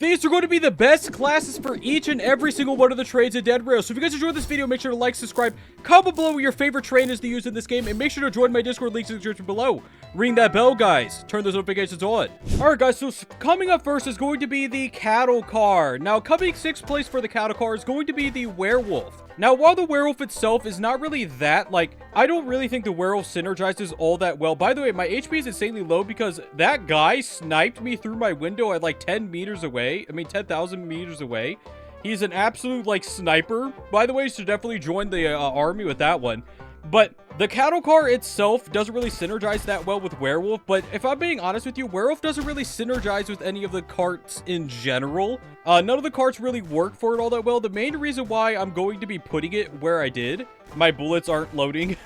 These are going to be the best classes for each and every single one of the trains in Dead Rails. So if you guys enjoyed this video, make sure to like, subscribe, comment below what your favorite train is to use in this game, and make sure to join my Discord, links in the description below. Ring that bell, guys. Turn those notifications on. Alright, guys, so coming up first is going to be the cattle car. Now, coming 6th place for the cattle car is going to be the Werewolf. Now, while the Werewolf itself is not really that, I don't really think the Werewolf synergizes all that well. By the way, my HP is insanely low because that guy sniped me through my window at 10 meters away. I mean, 10,000 meters away. He's an absolute, sniper, by the way, so definitely join the army with that one. But the cattle car itself doesn't really synergize that well with Werewolf, but if I'm being honest with you, Werewolf doesn't really synergize with any of the carts in general. None of the carts really work for it all that well. The main reason why I'm going to be putting it where I did, my bullets aren't loading.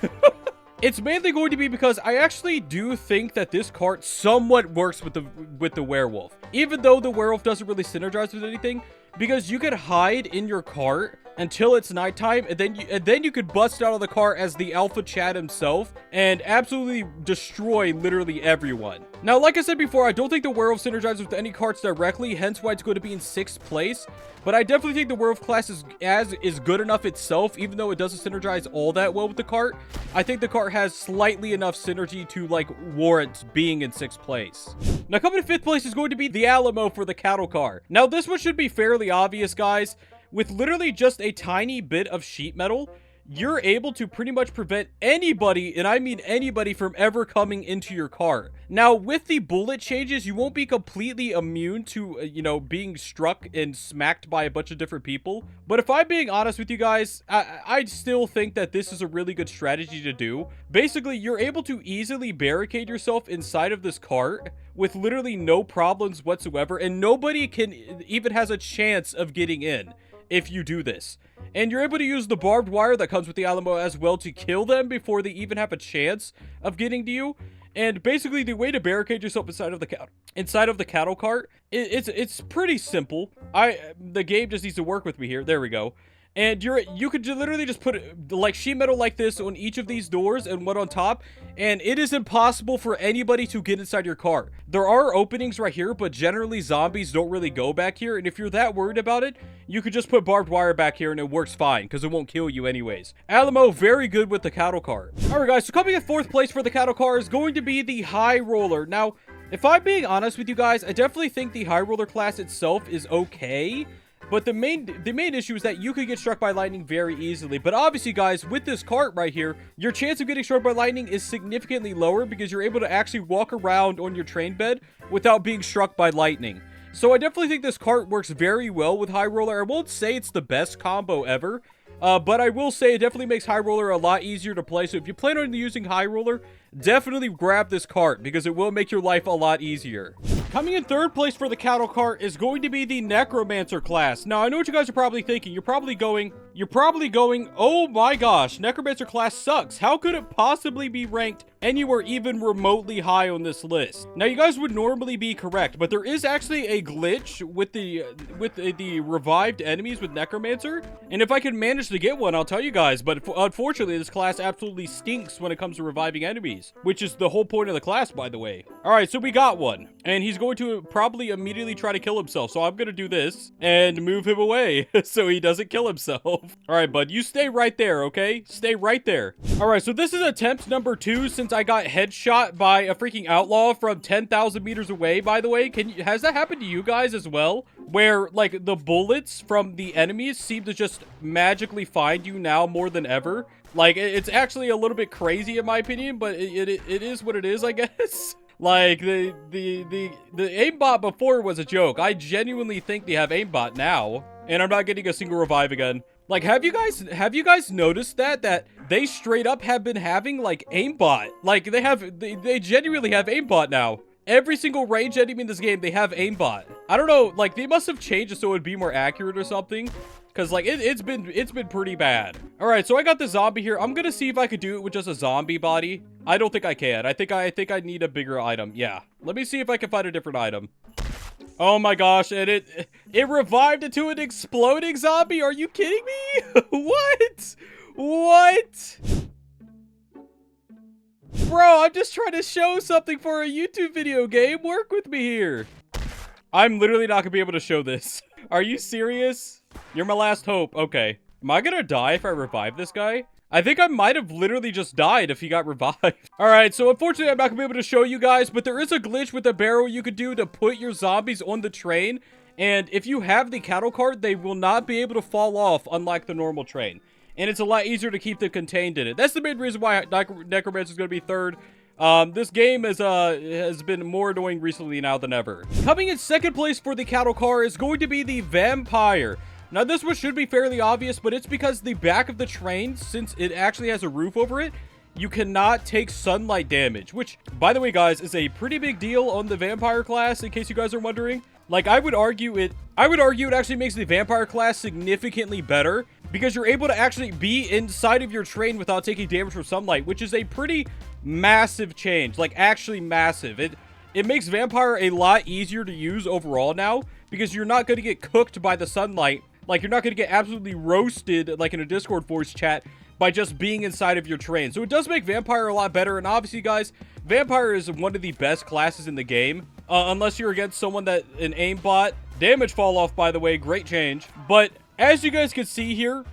It's mainly going to be because I actually do think that this cart somewhat works with the Werewolf. Even though the Werewolf doesn't really synergize with anything, because you could hide in your cart until it's nighttime, and then you could bust out of the car as the Alpha Chad himself and absolutely destroy literally everyone. Now, like I said before, I don't think the Werewolf synergizes with any carts directly, hence why it's going to be in 6th place. But I definitely think the Werewolf class is good enough itself, even though it doesn't synergize all that well with the cart. I think the cart has slightly enough synergy to warrant being in 6th place. Now, coming in 5th place is going to be the Alamo for the cattle car. Now, this one should be fairly obvious, guys. With literally just a tiny bit of sheet metal, you're able to pretty much prevent anybody, and I mean anybody, from ever coming into your car. Now, with the bullet changes, you won't be completely immune to, being struck and smacked by a bunch of different people. But if I'm being honest with you guys, I still think that this is a really good strategy to do. Basically, you're able to easily barricade yourself inside of this cart with literally no problems whatsoever, and nobody even has a chance of getting in if you do this. And you're able to use the barbed wire that comes with the Alamo as well to kill them before they even have a chance of getting to you. And basically, the way to barricade yourself inside of the cattle cart, it's pretty simple. The game just needs to work with me here. There we go. And you could literally just put sheet metal like this on each of these doors and one on top, and it is impossible for anybody to get inside your car. There are openings right here, but generally zombies don't really go back here, and if you're that worried about it, you could just put barbed wire back here and it works fine because it won't kill you anyways. Alamo, very good with the cattle car. Alright guys, so coming in 4th place for the cattle car is going to be the High Roller. Now, if I'm being honest with you guys, I definitely think the High Roller class itself is okay. But the main issue is that you could get struck by lightning very easily. But obviously, guys, with this cart right here, your chance of getting struck by lightning is significantly lower because you're able to actually walk around on your train bed without being struck by lightning. So I definitely think this cart works very well with High Roller. I won't say it's the best combo ever, but I will say it definitely makes High Roller a lot easier to play. So if you plan on using High Roller, definitely grab this cart because it will make your life a lot easier. Coming in 3rd place for the cattle cart is going to be the Necromancer class. Now, I know what you guys are probably thinking. You're probably going, oh my gosh, Necromancer class sucks. How could it possibly be ranked anywhere even remotely high on this list? Now, you guys would normally be correct, but there is actually a glitch with the revived enemies with Necromancer. And if I can manage to get one, I'll tell you guys. But unfortunately, this class absolutely stinks when it comes to reviving enemies, which is the whole point of the class, by the way. All right, so we got one, and he's going to probably immediately try to kill himself. So I'm going to do this and move him away so he doesn't kill himself. All right, bud, you stay right there, okay? Stay right there. All right, so this is attempt number 2 since I got headshot by a freaking outlaw from 10,000 meters away, by the way. Has that happened to you guys as well? Where, the bullets from the enemies seem to just magically find you now more than ever? It's actually a little bit crazy in my opinion, but it is what it is, I guess. The aimbot before was a joke. I genuinely think they have aimbot now, and I'm not getting a single revive again. Have you guys noticed that they straight up have been having aimbot? They genuinely have aimbot now. Every single range enemy in this game, they have aimbot. I don't know, they must have changed it so it would be more accurate or something. Because, it's been pretty bad. All right, so I got the zombie here. I'm going to see if I could do it with just a zombie body. I don't think I can. I think I need a bigger item. Yeah. Let me see if I can find a different item. Oh my gosh, and it revived into an exploding zombie. Are you kidding me? What? What? Bro, I'm just trying to show something for a YouTube video game. Work with me here. I'm literally not gonna be able to show this. Are you serious? You're my last hope. Okay. Am I gonna die if I revive this guy? I think I might have literally just died if he got revived. Alright, so unfortunately I'm not gonna be able to show you guys, but there is a glitch with the barrel you could do to put your zombies on the train. And if you have the cattle cart, they will not be able to fall off, unlike the normal train. And it's a lot easier to keep them contained in it. That's the main reason why Necromancer is going to be third. This game has been more annoying recently now than ever. Coming in second place for the cattle car is going to be the Vampire. Now, this one should be fairly obvious, but it's because the back of the train, since it actually has a roof over it, you cannot take sunlight damage, which, by the way, guys, is a pretty big deal on the Vampire class, in case you guys are wondering. Like, I would argue it actually makes the Vampire class significantly better, because you're able to actually be inside of your train without taking damage from sunlight, which is a pretty massive change. Like, actually massive. It makes Vampire a lot easier to use overall now, because you're not going to get cooked by the sunlight. Like, you're not going to get absolutely roasted, like in a Discord voice chat, by just being inside of your train. So it does make Vampire a lot better, and obviously, guys, Vampire is one of the best classes in the game, unless you're against someone that an aimbot. Damage fall off, by the way, great change. But as you guys can see here,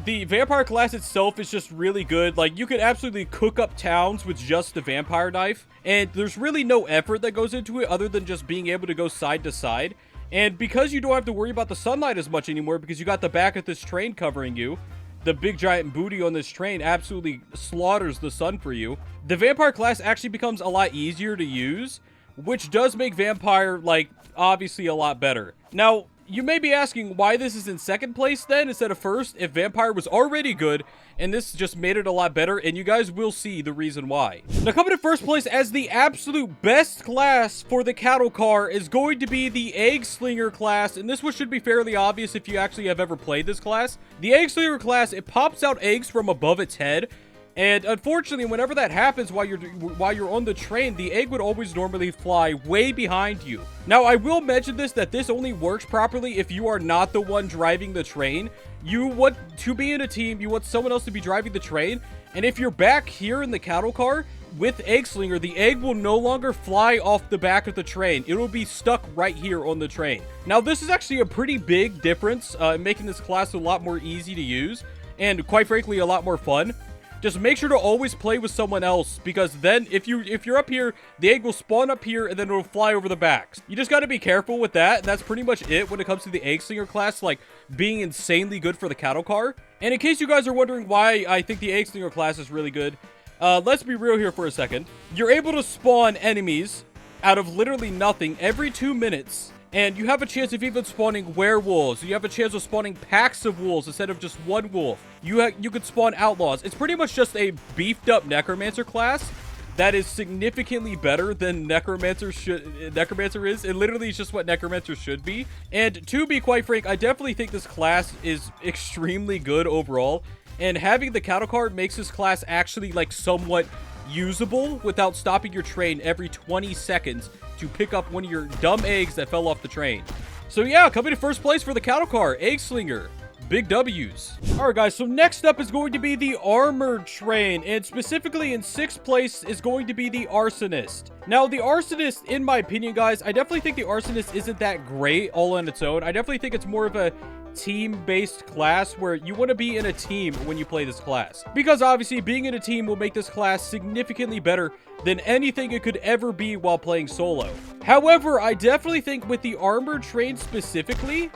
the Vampire class itself is just really good. Like, you could absolutely cook up towns with just the Vampire knife, and there's really no effort that goes into it other than just being able to go side to side. And because you don't have to worry about the sunlight as much anymore, because you got the back of this train covering you, the big giant booty on this train absolutely slaughters the sun for you. The Vampire class actually becomes a lot easier to use, which does make Vampire, like, obviously a lot better. Now, you may be asking why this is in second place then instead of first, if Vampire was already good and this just made it a lot better, and you guys will see the reason why. Now, coming in first place as the absolute best class for the cattle car is going to be the Eggslinger class, and this one should be fairly obvious if you actually have ever played this class. The Eggslinger class, it pops out eggs from above its head, and unfortunately, whenever that happens while you're on the train, the egg would always normally fly way behind you. Now, I will mention that this only works properly if you are not the one driving the train. You want to be in a team, you want someone else to be driving the train, and if you're back here in the cattle car with Eggslinger, the egg will no longer fly off the back of the train. It will be stuck right here on the train. Now, this is actually a pretty big difference, making this class a lot more easy to use, and quite frankly, a lot more fun. Just make sure to always play with someone else, because then if you're up here, the egg will spawn up here and then it'll fly over the backs. You just got to be careful with that. That's pretty much it when it comes to the Eggslinger class, like being insanely good for the cattle car. And in case you guys are wondering why I think the Eggslinger class is really good, let's be real here for a second. You're able to spawn enemies out of literally nothing every 2 minutes. And you have a chance of even spawning werewolves. You have a chance of spawning packs of wolves instead of just one wolf. You could spawn outlaws. It's pretty much just a beefed up Necromancer class that is significantly better than Necromancer is. It literally is just what Necromancer should be. And to be quite frank, I definitely think this class is extremely good overall. And having the cattle cart makes this class actually like somewhat usable without stopping your train every 20 seconds to pick up one of your dumb eggs that fell off the train. So yeah, coming to first place for the cattle car, Eggslinger. Big W's. Alright guys, so next up is going to be the armored train, and specifically in sixth place is going to be the arsonist. Now, the arsonist, in my opinion, guys, I definitely think the arsonist isn't that great all on its own. I definitely think it's more of a team-based class where you want to be in a team when you play this class, because obviously being in a team will make this class significantly better than anything it could ever be while playing solo. However, I definitely think with the armored train specifically,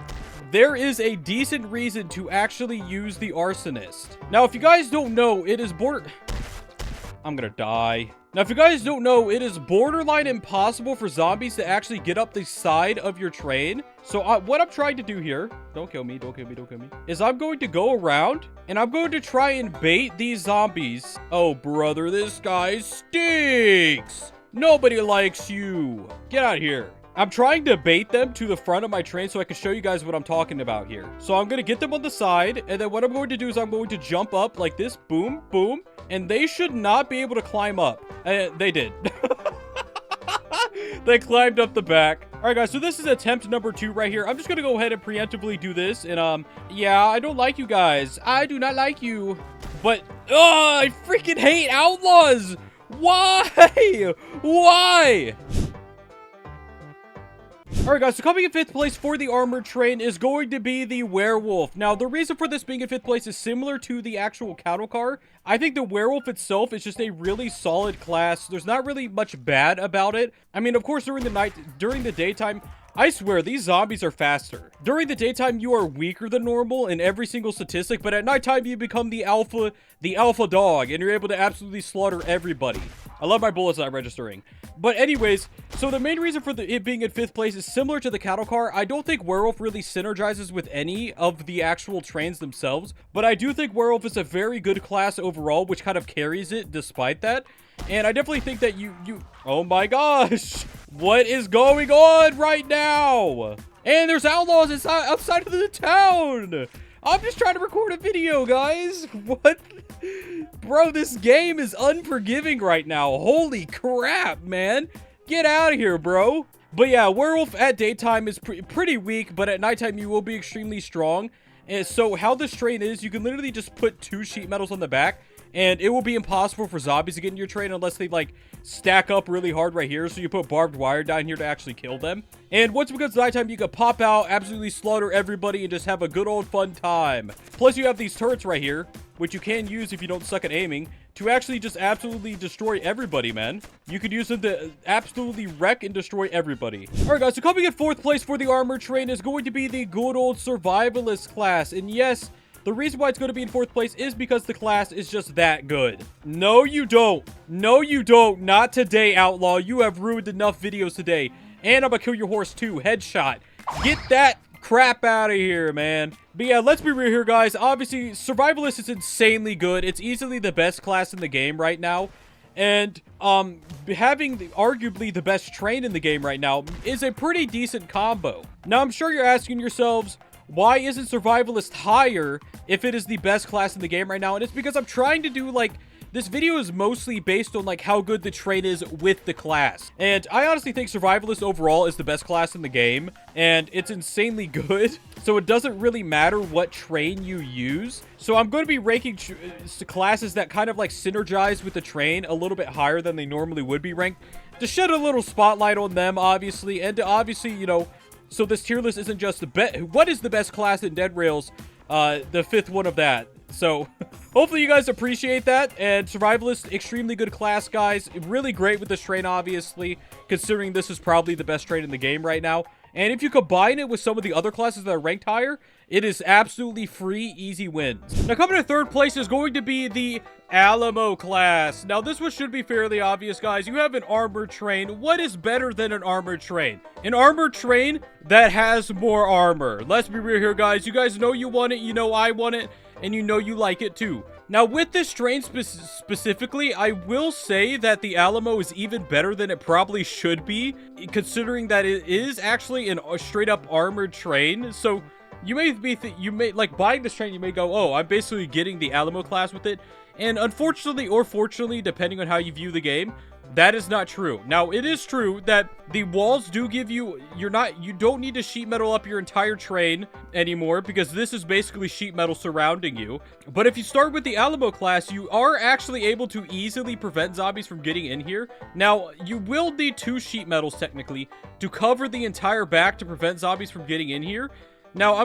there is a decent reason to actually use the arsonist. Now, if you guys don't know, it is I'm gonna die. Now, if you guys don't know, it is borderline impossible for zombies to actually get up the side of your train. So what I'm trying to do here, don't kill me, is I'm going to go around and I'm going to try and bait these zombies. Oh, brother, this guy stinks. Nobody likes you. Get out of here. I'm trying to bait them to the front of my train so I can show you guys what I'm talking about here. So I'm going to get them on the side, and then what I'm going to do is I'm going to jump up like this. Boom, boom. And they should not be able to climb up. They did. They climbed up the back. All right, guys, so this is attempt number 2 right here. I'm just going to go ahead and preemptively do this. And, yeah, I don't like you guys. I do not like you. But, oh, I freaking hate outlaws. Why? Why? Alright guys, so coming in 5th place for the armored train is going to be the Werewolf. Now, the reason for this being in 5th place is similar to the actual cattle car. I think the Werewolf itself is just a really solid class. There's not really much bad about it. I mean, of course, during the daytime, I swear, these zombies are faster. During the daytime, you are weaker than normal in every single statistic, but at nighttime, you become the alpha dog, and you're able to absolutely slaughter everybody. I love my bullets not registering. But anyways, so the main reason for it being in 5th place is similar to the cattle car. I don't think Werewolf really synergizes with any of the actual trains themselves, but I do think Werewolf is a very good class overall, which kind of carries it despite that. And I definitely think that oh my gosh, what is going on right now? And there's outlaws outside of the town. I'm just trying to record a video, guys. What? Bro, this game is unforgiving right now. Holy crap, man. Get out of here, bro. But yeah, Werewolf at daytime is pretty weak, but at nighttime you will be extremely strong. And so how this train is, you can literally just put 2 sheet metals on the back, and it will be impossible for zombies to get in your train unless they, like, stack up really hard right here. So you put barbed wire down here to actually kill them. And once it becomes nighttime, you can pop out, absolutely slaughter everybody, and just have a good old fun time. Plus, you have these turrets right here, which you can use if you don't suck at aiming, to actually just absolutely destroy everybody, man. You could use them to absolutely wreck and destroy everybody. Alright, guys, so coming in 4th place for the armored train is going to be the good old Survivalist class. And yes, the reason why it's going to be in 4th place is because the class is just that good. No, you don't. No, you don't. Not today, Outlaw. You have ruined enough videos today. And I'm gonna kill your horse too. Headshot. Get that crap out of here, man. But yeah, let's be real here, guys. Obviously, Survivalist is insanely good. It's easily the best class in the game right now. And having arguably the best train in the game right now is a pretty decent combo. Now, I'm sure you're asking yourselves, why isn't Survivalist higher if it is the best class in the game right now? And it's because I'm trying to do, like, this video is mostly based on, like, how good the train is with the class. And I honestly think Survivalist overall is the best class in the game. And it's insanely good. So it doesn't really matter what train you use. So I'm going to be ranking classes that kind of, like, synergize with the train a little bit higher than they normally would be ranked. To shed a little spotlight on them, obviously. And to obviously, you know, so this tier list isn't just what is the best class in Dead Rails, the 5th one of that. So, hopefully you guys appreciate that. And Survivalist, extremely good class, guys. Really great with this train, obviously, considering this is probably the best train in the game right now. And if you combine it with some of the other classes that are ranked higher, it is absolutely free, easy wins. Now, coming to 3rd place is going to be the Alamo class. Now, this one should be fairly obvious, guys. You have an armored train. What is better than an armored train? An armored train that has more armor. Let's be real here, guys. You guys know you want it. You know I want it. And you know you like it too. Now, with this train specifically, I will say that the Alamo is even better than it probably should be, considering that it is actually a straight up armored train. So you may like buying this train, you may go, oh, I'm basically getting the Alamo class with it. And unfortunately or fortunately, depending on how you view the game, that is not true. Now, it is true that the walls do give you, you don't need to sheet metal up your entire train anymore, because this is basically sheet metal surrounding you. But if you start with the Alamo class, you are actually able to easily prevent zombies from getting in here. Now, you will need 2 sheet metals technically to cover the entire back to prevent zombies from getting in here. Now,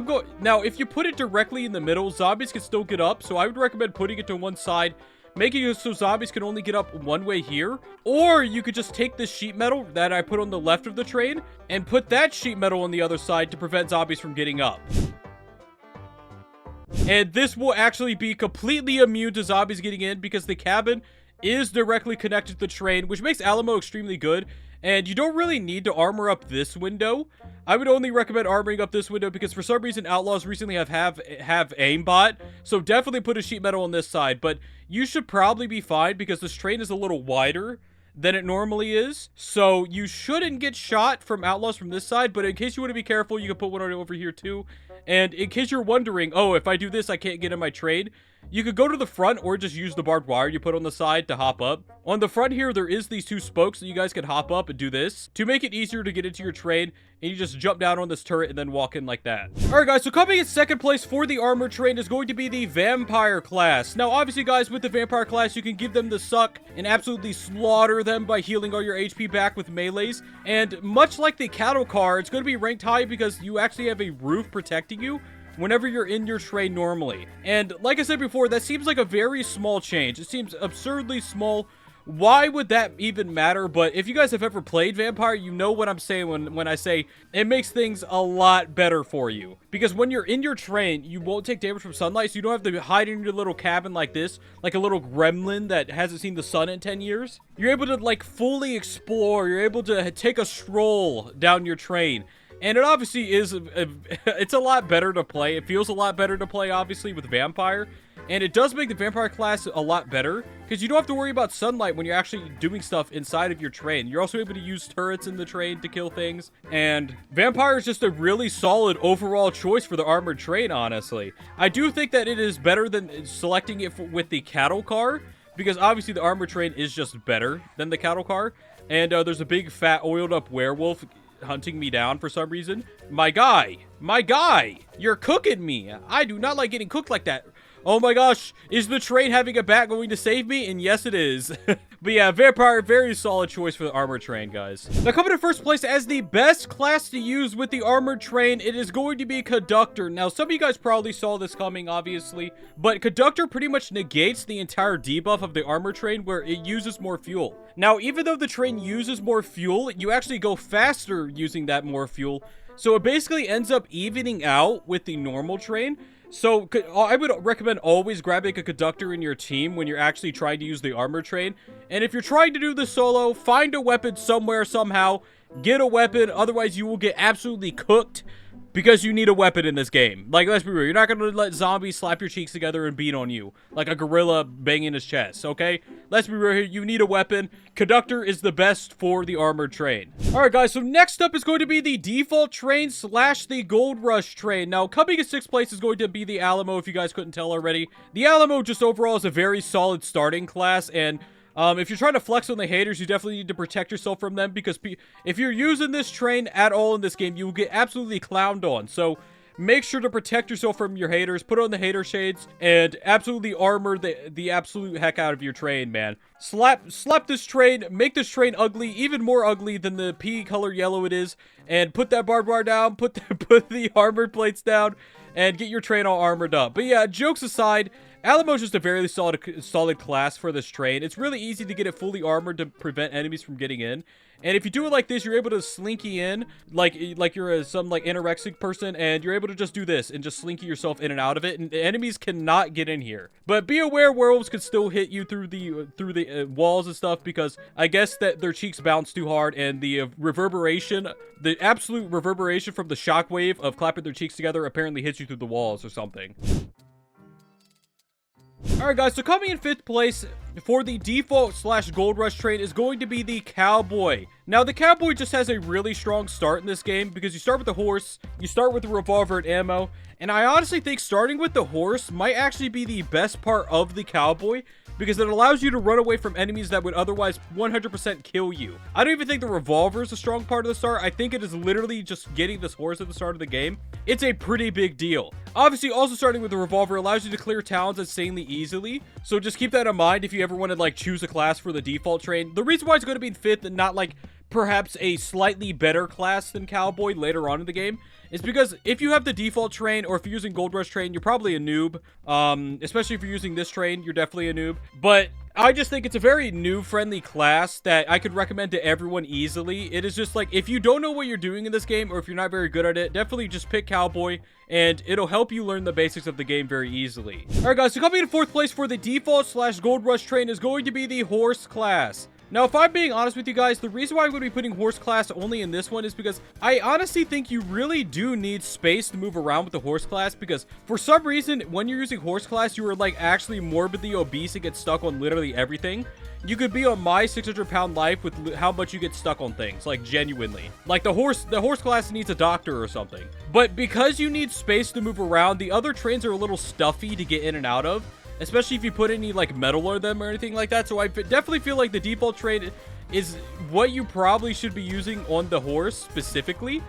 if you put it directly in the middle, zombies can still get up, so I would recommend putting it to one side, making it so zombies can only get up one way here. Or you could just take this sheet metal that I put on the left of the train and put that sheet metal on the other side to prevent zombies from getting up. And this will actually be completely immune to zombies getting in because the cabin is directly connected to the train, which makes Alamo extremely good. And you don't really need to armor up this window. I would only recommend armoring up this window because for some reason Outlaws recently have aimbot. So definitely put a sheet metal on this side. But you should probably be fine because this train is a little wider than it normally is. So you shouldn't get shot from Outlaws from this side. But in case you want to be careful, you can put one over here too. And in case you're wondering, oh, if I do this, I can't get in my train. You could go to the front or just use the barbed wire you put on the side to hop up. On the front here, there is these 2 spokes that you guys can hop up and do this to make it easier to get into your train. And you just jump down on this turret and then walk in like that. Alright guys, so coming in 2nd place for the armored train is going to be the vampire class. Now obviously guys, with the vampire class, you can give them the suck and absolutely slaughter them by healing all your HP back with melees. And much like the cattle car, it's going to be ranked high because you actually have a roof protecting you whenever you're in your train normally. And like I said before, that seems like a very small change. It seems absurdly small. Why would that even matter? But if you guys have ever played Vampire, you know what I'm saying when I say it makes things a lot better for you. Because when you're in your train, you won't take damage from sunlight, so you don't have to hide in your little cabin like this, like a little gremlin that hasn't seen the sun in 10 years. You're able to, like, fully explore. You're able to take a stroll down your train. And it obviously is, it's a lot better to play. It feels a lot better to play, obviously, with Vampire. And it does make the Vampire class a lot better, because you don't have to worry about sunlight when you're actually doing stuff inside of your train. You're also able to use turrets in the train to kill things. And Vampire is just a really solid overall choice for the armored train, honestly. I do think that it is better than selecting it with the cattle car, because obviously the armored train is just better than the cattle car. And there's a big, fat, oiled-up werewolf hunting me down for some reason. My guy, you're cooking me. I do not like getting cooked like that. Oh my gosh, is the train having a bat going to save me? And yes, it is. But yeah, Vampire, very solid choice for the armored train, guys. Now, coming in first place as the best class to use with the armored train, it is going to be Conductor. Now, some of you guys probably saw this coming, obviously, but Conductor pretty much negates the entire debuff of the armored train, where it uses more fuel. Now, even though the train uses more fuel, you actually go faster using that more fuel. So it basically ends up evening out with the normal train. So I would recommend always grabbing a Conductor in your team when you're actually trying to use the armor train. And if you're trying to do this solo, find a weapon somewhere, somehow. Get a weapon, otherwise you will get absolutely cooked. Because you need a weapon in this game. Like, let's be real, you're not going to let zombies slap your cheeks together and beat on you. Like a gorilla banging his chest, okay? Let's be real here, you need a weapon. Conductor is the best for the armored train. Alright guys, so next up is going to be the default train slash the Gold Rush train. Now, coming in 6th place is going to be the Alamo, if you guys couldn't tell already. The Alamo just overall is a very solid starting class, and if you're trying to flex on the haters, you definitely need to protect yourself from them, because if you're using this train at all in this game, you will get absolutely clowned on. So make sure to protect yourself from your haters, put on the hater shades, and absolutely armor the absolute heck out of your train, man. Slap this train, make this train ugly, even more ugly than the pea color yellow it is, and put that barbed wire down, put the armored plates down, and get your train all armored up. But yeah, jokes aside, Alamo's just a very solid class for this train. It's really easy to get it fully armored to prevent enemies from getting in. And if you do it like this, you're able to slinky in, like you're some like anorexic person, and you're able to just do this and just slinky yourself in and out of it, and the enemies cannot get in here. But be aware, werewolves can still hit you through the walls and stuff, because I guess that their cheeks bounce too hard, and the reverberation, the absolute reverberation from the shockwave of clapping their cheeks together apparently hits you through the walls or something. Alright guys, so coming in 5th place for the default slash Gold Rush train is going to be the Cowboy. Now, the Cowboy just has a really strong start in this game, because you start with the horse, you start with the revolver and ammo, and I honestly think starting with the horse might actually be the best part of the Cowboy, because it allows you to run away from enemies that would otherwise 100% kill you. I don't even think the revolver is a strong part of the start. I think it is literally just getting this horse at the start of the game. It's a pretty big deal. Obviously, also starting with the revolver allows you to clear towns insanely easily, so just keep that in mind if you ever want to, like, choose a class for the default train. The reason why it's going to be in 5th and not, like, perhaps a slightly better class than Cowboy later on in the game is because if you have the default train, or if you're using Gold Rush train, you're probably a noob. Especially if you're using this train, you're definitely a noob. But I just think it's a very noob-friendly class that I could recommend to everyone easily. It is just like, if you don't know what you're doing in this game, or if you're not very good at it, definitely just pick Cowboy, and it'll help you learn the basics of the game very easily. Alright guys, so coming in 4th place for the default slash Gold Rush train is going to be the Horse class. Now, if I'm being honest with you guys, the reason why I'm going to be putting horse class only in this one is because I honestly think you really do need space to move around with the horse class, because for some reason, when you're using horse class, you are like actually morbidly obese and get stuck on literally everything. You could be on my 600-pound life with how much you get stuck on things, like genuinely. Like the horse class needs a doctor or something. But because you need space to move around, the other trains are a little stuffy to get in and out of. Especially if you put any, like, metal on them or anything like that. So I definitely feel like the default train is what you probably should be using on the horse specifically.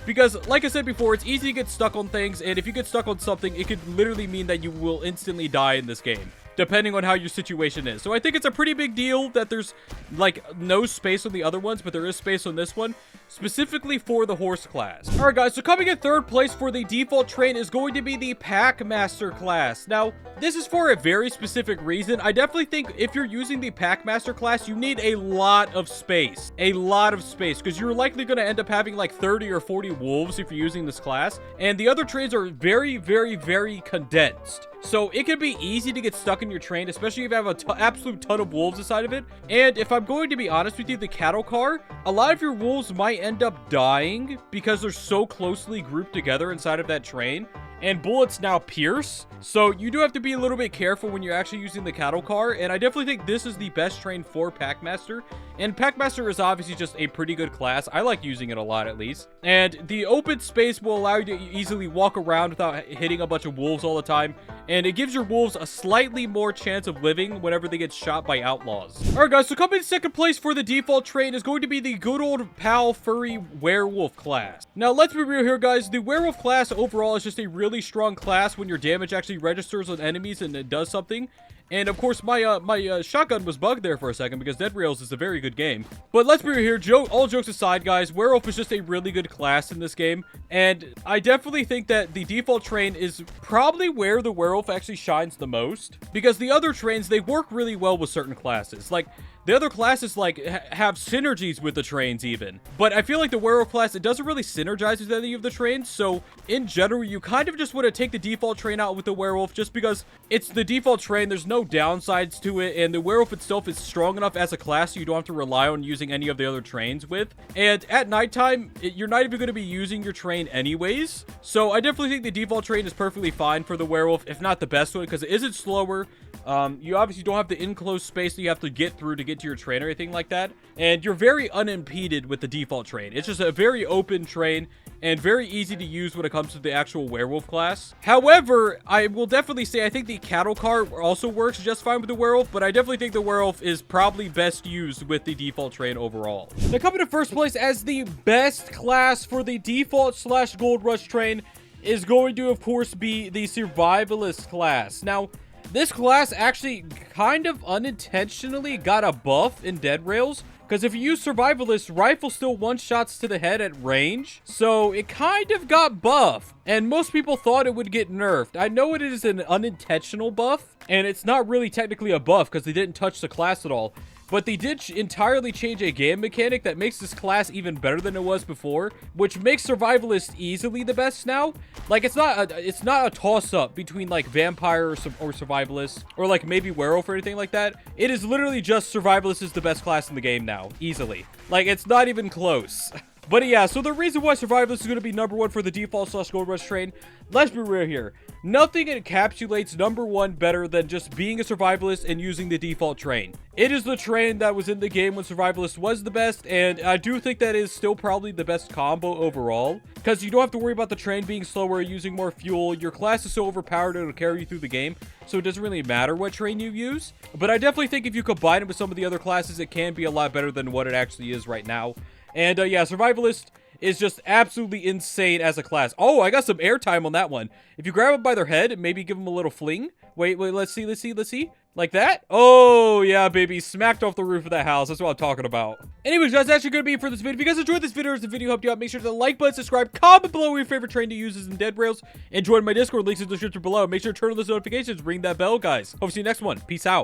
Because, like I said before, it's easy to get stuck on things. And if you get stuck on something, it could literally mean that you will instantly die in this game. depending on how your situation is. So I think it's a pretty big deal that there's like no space on the other ones, but there is space on this one, specifically for the horse class. All right, guys, so coming in third place for the default train is going to be the Packmaster class. Now, this is for a very specific reason. I definitely think if you're using the Packmaster class, you need a lot of space. A lot of space, because you're likely going to end up having like 30 or 40 wolves if you're using this class. And the other trains are very, very, very condensed. So it can be easy to get stuck in your train, especially if you have an absolute ton of wolves inside of it. And if I'm going to be honest with you, the cattle car, a lot of your wolves might end up dying because they're so closely grouped together inside of that train. And bullets now pierce, so you do have to be a little bit careful when you're actually using the cattle car. And I definitely think this is the best train for Packmaster. And Packmaster is obviously just a pretty good class. I like using it a lot, at least. And the open space will allow you to easily walk around without hitting a bunch of wolves all the time. And it gives your wolves a slightly more chance of living whenever they get shot by outlaws. Alright, guys, so coming in second place for the default train is going to be the good old pal furry werewolf class. Now, let's be real here, guys. The werewolf class overall is just a really strong class when your damage actually registers on enemies and it does something. And of course, my shotgun was bugged there for a second because Dead Rails is a very good game. But let's be real here, all jokes aside, guys, Werewolf is just a really good class in this game. And I definitely think that the default train is probably where the Werewolf actually shines the most. Because the other trains, they work really well with certain classes. Like, the other classes, like, have synergies with the trains, even. But I feel like the Werewolf class, it doesn't really synergize with any of the trains. So, in general, you kind of just want to take the default train out with the Werewolf just because it's the default train. There's no downsides to it. And the Werewolf itself is strong enough as a class so you don't have to rely on using any of the other trains with. And at nighttime, you're not even going to be using your train anyways. So, I definitely think the default train is perfectly fine for the Werewolf, if not the best one, because it isn't slower. You obviously don't have the enclosed space that you have to get through to get to your train or anything like that. And you're very unimpeded with the default train. It's just a very open train and very easy to use when it comes to the actual werewolf class. However, I will definitely say I think the cattle car also works just fine with the werewolf, but I definitely think the werewolf is probably best used with the default train overall. Now, coming to first place as the best class for the default / gold rush train is going to, of course, be the survivalist class. Now, this class actually kind of unintentionally got a buff in Dead Rails, because if you use Survivalist, rifle still one-shots to the head at range, so it kind of got buffed, and most people thought it would get nerfed. I know it is an unintentional buff, and it's not really technically a buff because they didn't touch the class at all, but they did entirely change a game mechanic that makes this class even better than it was before, which makes Survivalist easily the best now. Like, it's not a toss-up between, like, Vampire or Survivalist, or, like, maybe Werewolf or anything like that. It is literally just Survivalist is the best class in the game now, easily. Like, it's not even close. But yeah, so the reason why Survivalist is going to be #1 for the default / gold rush train, let's be real here. Nothing encapsulates #1 better than just being a Survivalist and using the default train. It is the train that was in the game when Survivalist was the best, and I do think that is still probably the best combo overall, because you don't have to worry about the train being slower, using more fuel. Your class is so overpowered it'll carry you through the game, so it doesn't really matter what train you use. But I definitely think if you combine it with some of the other classes, it can be a lot better than what it actually is right now. And yeah, Survivalist is just absolutely insane as a class. Oh, I got some airtime on that one. If you grab them by their head and maybe give them a little fling. Wait, let's see. Like that? Oh, yeah, baby. Smacked off the roof of that house. That's what I'm talking about. Anyways, guys, that's actually going to be it for this video. If you guys enjoyed this video or the video helped you out, make sure to like button, subscribe, comment below what your favorite train to use is in Dead Rails, and join my Discord. Links in the description below. Make sure to turn on those notifications, ring that bell, guys. Hope to see you next one. Peace out.